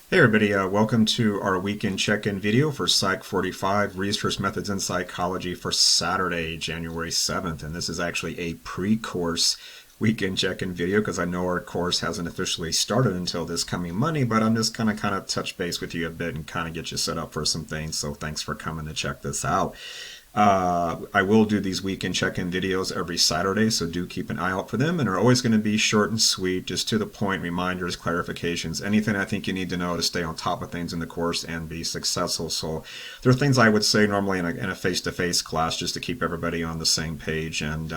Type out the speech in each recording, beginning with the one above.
Hey everybody, welcome to our weekend check-in video for Psych 45 Research Methods in Psychology for Saturday, January 7th. And this is actually a pre-course weekend check-in video because I know our course hasn't officially started until this coming Monday, but I'm just kind of touch base with you a bit and kind of get you set up for some things. So thanks for coming to check this out. I will do these weekend check-in videos every Saturday, so do keep an eye out for them. And they're always going to be short and sweet, just to the point, reminders, clarifications, anything I think you need to know to stay on top of things in the course and be successful. So there are things I would say normally in a face-to-face class just to keep everybody on the same page and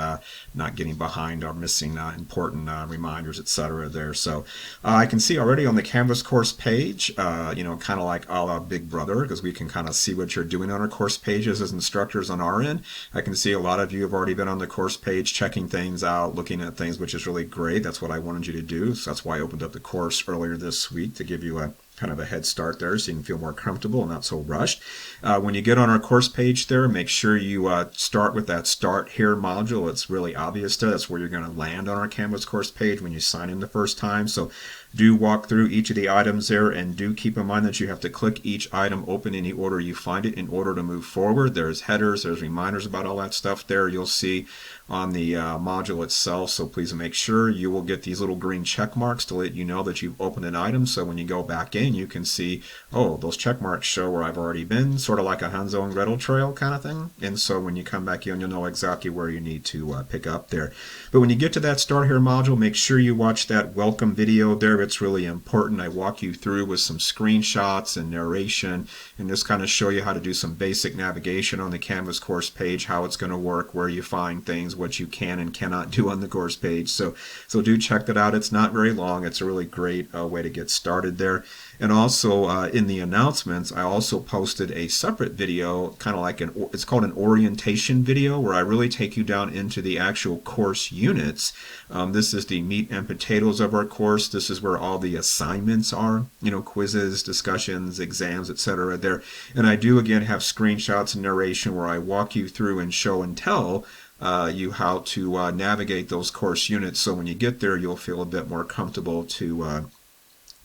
not getting behind or missing important reminders, etc. there. So I can see already on the Canvas course page, kind of like a la Big Brother, because we can kind of see what you're doing on our course pages as instructors on our end. I can see a lot of you have already been on the course page checking things out, looking at things, which is really great. That's what I wanted you to do. So that's why I opened up the course earlier this week to give you a kind of a head start there so you can feel more comfortable and not so rushed. When you get on our course page there, make sure you start with that Start Here module. It's really obvious there. That's where you're going to land on our Canvas course page when you sign in the first time. So do walk through each of the items there, and do keep in mind that you have to click each item open in the order you find it in order to move forward. There's headers, there's reminders about all that stuff there you'll see on the module itself. So please make sure you will get these little green check marks to let you know that you've opened an item. So when you go back in, you can see, oh, those check marks show where I've already been, sort of like a Hanzo and Gretel trail kind of thing. And so when you come back in, you'll know exactly where you need to pick up there. But when you get to that Start Here module, make sure you watch that welcome video there. It's really important. I walk you through with some screenshots and narration and just kind of show you how to do some basic navigation on the Canvas course page, how it's going to work, where you find things, what you can and cannot do on the course page. So do check that out. It's not very long. It's a really great way to get started there. And also in the announcements, I also posted a separate video, kind of like it's called an orientation video, where I really take you down into the actual course units. This is the meat and potatoes of our course. This is where all the assignments are, quizzes, discussions, exams, etc. there. And I do again have screenshots and narration where I walk you through and show and tell you how to navigate those course units. So when you get there, you'll feel a bit more comfortable to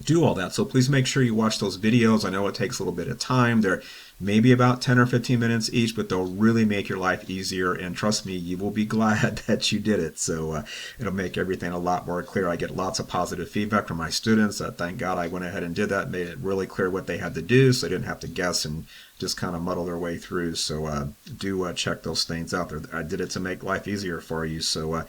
do all that. So please make sure you watch those videos. I know it takes a little bit of time. They're maybe about 10 or 15 minutes each, but they'll really make your life easier. And trust me, you will be glad that you did it. So it'll make everything a lot more clear. I get lots of positive feedback from my students. Thank God I went ahead and did that, made it really clear what they had to do so they didn't have to guess and just kind of muddle their way through. So do check those things out there. I did it to make life easier for you. So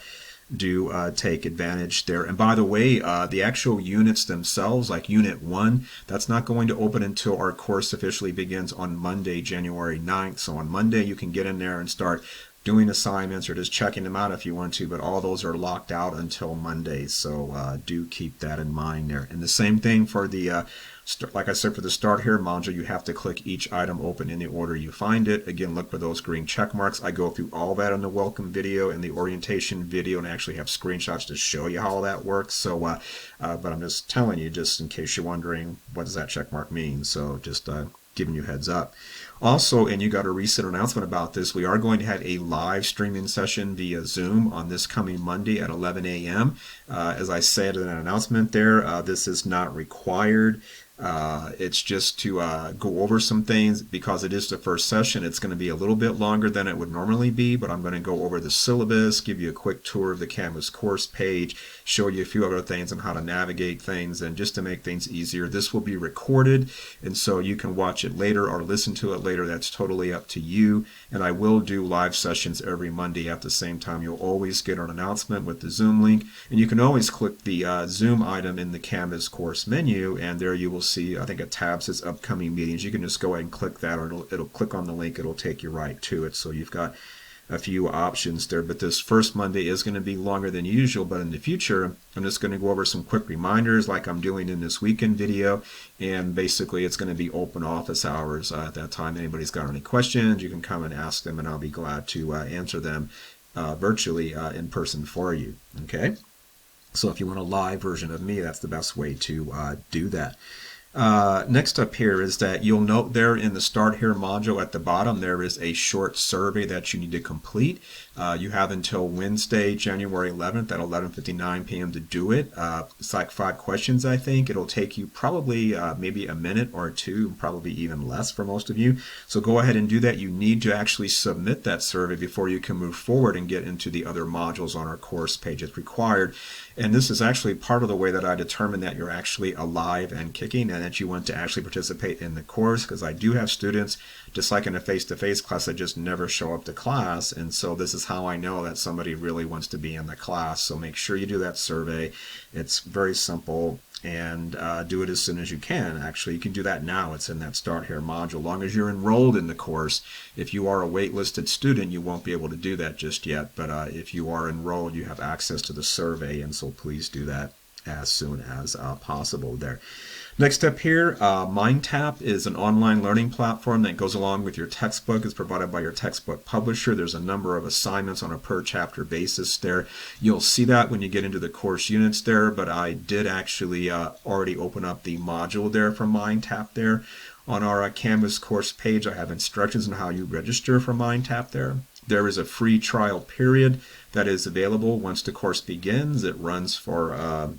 do take advantage there. And by the way, the actual units themselves, like Unit 1, that's not going to open until our course officially begins on Monday, January 9th. So on Monday, you can get in there and start doing assignments or just checking them out if you want to, but all those are locked out until Monday. So do keep that in mind there. And the same thing for the like I said, for the Start Here module, you have to click each item open in the order you find it. Again, look for those green check marks. I go through all that in the welcome video and the orientation video, and I actually have screenshots to show you how all that works. So, but I'm just telling you, just in case you're wondering, what does that check mark mean? So just giving you heads up. Also, and you got a recent announcement about this, we are going to have a live streaming session via Zoom on this coming Monday at 11 a.m. As I said in an announcement there, this is not required. It's just to go over some things because it is the first session. It's going to be a little bit longer than it would normally be, but I'm going to go over the syllabus, give you a quick tour of the Canvas course page, show you a few other things on how to navigate things, and just to make things easier. This will be recorded, and so you can watch it later or listen to it later. That's totally up to you. And I will do live sessions every Monday at the same time. You'll always get an announcement with the Zoom link, and you can always click the Zoom item in the Canvas course menu, and there you will see, I think, a tab says upcoming meetings. You can just go ahead and click that, or it'll click on the link. It'll take you right to it. So you've got a few options there. But this first Monday is going to be longer than usual, but in the future, I'm just going to go over some quick reminders like I'm doing in this weekend video. And basically, it's going to be open office hours at that time. Anybody's got any questions, you can come and ask them, and I'll be glad to answer them virtually in person for you. Okay? So if you want a live version of me, that's the best way to do that. Next up here is that you'll note there in the Start Here module at the bottom, there is a short survey that you need to complete. You have until Wednesday, January 11th at 11:59 p.m. to do it. It's like 5 questions, I think. It'll take you probably maybe a minute or two, probably even less for most of you. So go ahead and do that. You need to actually submit that survey before you can move forward and get into the other modules on our course page as required. And this is actually part of the way that I determine that you're actually alive and kicking and that you want to actually participate in the course, because I do have students, just like in a face-to-face class, that just never show up to class. And so this is how I know that somebody really wants to be in the class. So make sure you do that survey. It's very simple, and do it as soon as you can. Actually, you can do that now. It's in that Start Here module. As long as you're enrolled in the course. If you are a waitlisted student, you won't be able to do that just yet. But if you are enrolled, you have access to the survey, and so please do that as soon as possible there. Next up here, MindTap is an online learning platform that goes along with your textbook. It's provided by your textbook publisher. There's a number of assignments on a per chapter basis there. You'll see that when you get into the course units there, but I did actually already open up the module there for MindTap there. On our Canvas course page, I have instructions on how you register for MindTap there. There is a free trial period that is available once the course begins. It runs for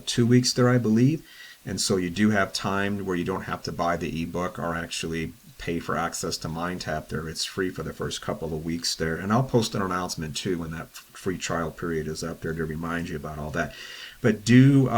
2 weeks there, I believe. And so you do have time where you don't have to buy the ebook or actually pay for access to MindTap there. It's free for the first couple of weeks there. And I'll post an announcement too when that free trial period is up there to remind you about all that. But do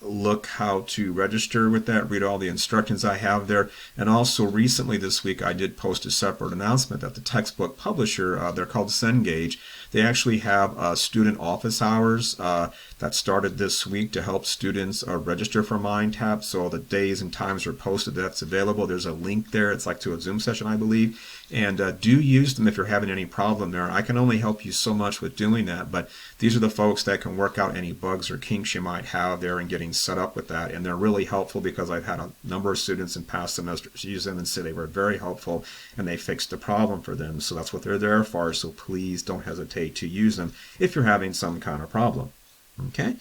look how to register with that, read all the instructions I have there. And also recently this week I did post a separate announcement that the textbook publisher, they're called Cengage, they actually have student office hours that started this week to help students register for MindTap. So the days and times are posted. That's available. There's a link there. It's like to a Zoom session, I believe. And do use them if you're having any problem there. I can only help you so much with doing that, but these are the folks that can work out any bugs or kinks you might have there and getting set up with that. And they're really helpful because I've had a number of students in past semesters use them and say they were very helpful and they fixed the problem for them. So that's what they're there for. So please don't hesitate to use them if you're having some kind of problem. Okay.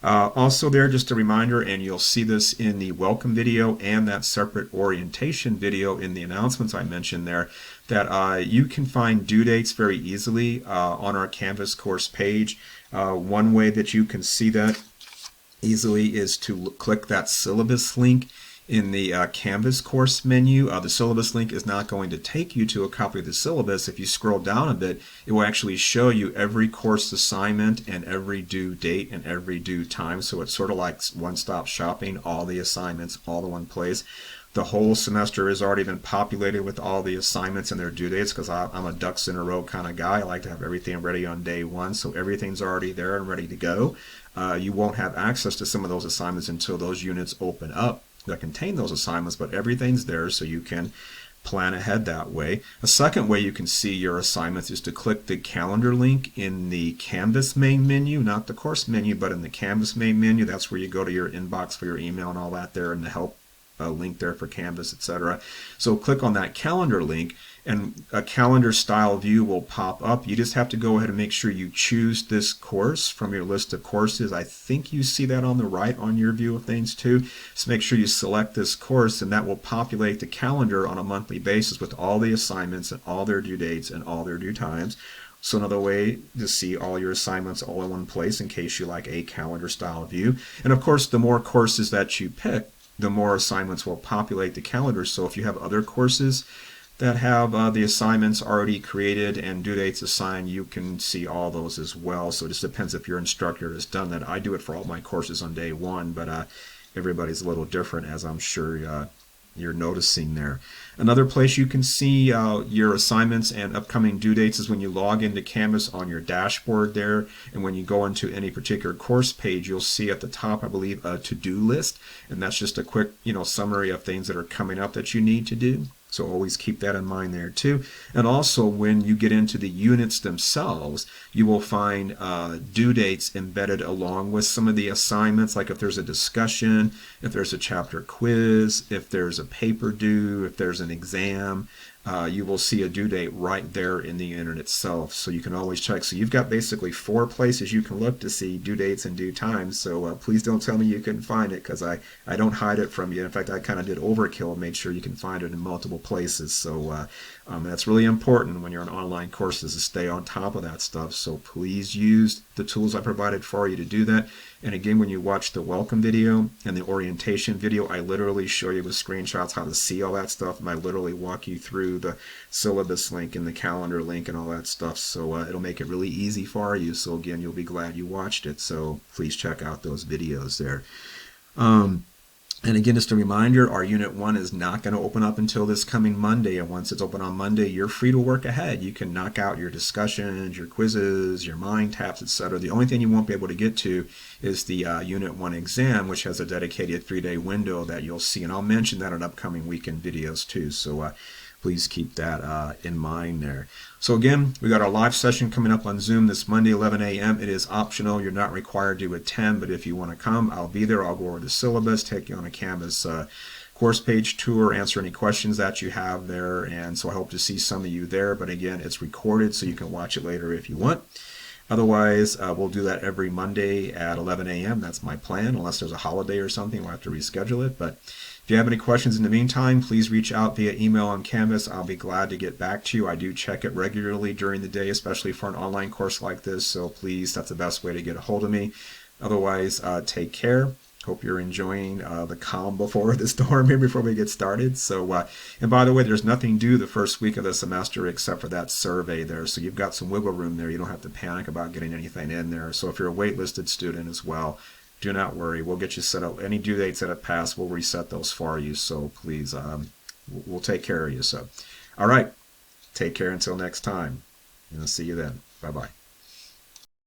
Also there, just a reminder, and you'll see this in the welcome video and that separate orientation video in the announcements I mentioned there, that you can find due dates very easily on our Canvas course page. One way that you can see that easily is to click that syllabus link in the Canvas course menu. The syllabus link is not going to take you to a copy of the syllabus. If you scroll down a bit, it will actually show you every course assignment and every due date and every due time. So it's sort of like one-stop shopping, all the assignments all in one place. The whole semester has already been populated with all the assignments and their due dates because I'm a ducks in a row kind of guy. I like to have everything ready on day one, so everything's already there and ready to go. You won't have access to some of those assignments until those units open up that contain those assignments, but everything's there so you can plan ahead that way. A second way you can see your assignments is to click the calendar link in the Canvas main menu, not the course menu, but in the Canvas main menu. That's where you go to your inbox for your email and all that there, and the help link there for Canvas, etc. So click on that calendar link and a calendar style view will pop up. You just have to go ahead and make sure you choose this course from your list of courses. I think you see that on the right on your view of things too. So make sure you select this course, and that will populate the calendar on a monthly basis with all the assignments and all their due dates and all their due times. So another way to see all your assignments all in one place in case you like a calendar style view. And of course, the more courses that you pick, the more assignments will populate the calendar. So if you have other courses that have the assignments already created and due dates assigned, you can see all those as well. So it just depends if your instructor has done that. I do it for all my courses on day one, but everybody's a little different, as I'm sure you're noticing there. Another place you can see your assignments and upcoming due dates is when you log into Canvas on your dashboard there, and when you go into any particular course page, you'll see at the top, I believe, a to-do list, and that's just a quick summary of things that are coming up that you need to do. So always keep that in mind there too. And also when you get into the units themselves, you will find due dates embedded along with some of the assignments, like if there's a discussion, if there's a chapter quiz, if there's a paper due, if there's an exam. you will see a due date right there in the unit itself. So you can always check. So you've got basically 4 places you can look to see due dates and due times. So please don't tell me you couldn't find it, because I don't hide it from you. In fact, I kind of did overkill and made sure you can find it in multiple places. So that's really important when you're in online courses, to stay on top of that stuff. So please use the tools I provided for you to do that. And again, when you watch the welcome video and the orientation video, I literally show you with screenshots how to see all that stuff, and I literally walk you through the syllabus link and the calendar link and all that stuff. So it'll make it really easy for you. So again, you'll be glad you watched it. So please check out those videos there. And again, just a reminder, our Unit 1 is not going to open up until this coming Monday. And once it's open on Monday, you're free to work ahead. You can knock out your discussions, your quizzes, your mind taps, etc. The only thing you won't be able to get to is the Unit 1 exam, which has a dedicated 3-day window that you'll see. And I'll mention that in upcoming weekend videos too. So please keep that in mind there. So again, we got our live session coming up on Zoom this Monday, 11 a.m. It is optional. You're not required to attend, but if you want to come, I'll be there. I'll go over the syllabus, take you on a Canvas course page tour, answer any questions that you have there. And so I hope to see some of you there. But again, it's recorded, so you can watch it later if you want. Otherwise, we'll do that every Monday at 11 a.m. That's my plan, unless there's a holiday or something. We'll have to reschedule it. But if you have any questions in the meantime, please reach out via email on Canvas. I'll be glad to get back to you. I do check it regularly during the day, especially for an online course like this. So please, that's the best way to get a hold of me. Otherwise, take care. Hope you're enjoying the calm before the storm here before we get started. So, and by the way, there's nothing due the first week of the semester except for that survey there. So you've got some wiggle room there. You don't have to panic about getting anything in there. So if you're a waitlisted student as well, do not worry. We'll get you set up. Any due dates that have passed, we'll reset those for you. So please, we'll take care of you. So, all right. Take care until next time. And I'll see you then. Bye-bye.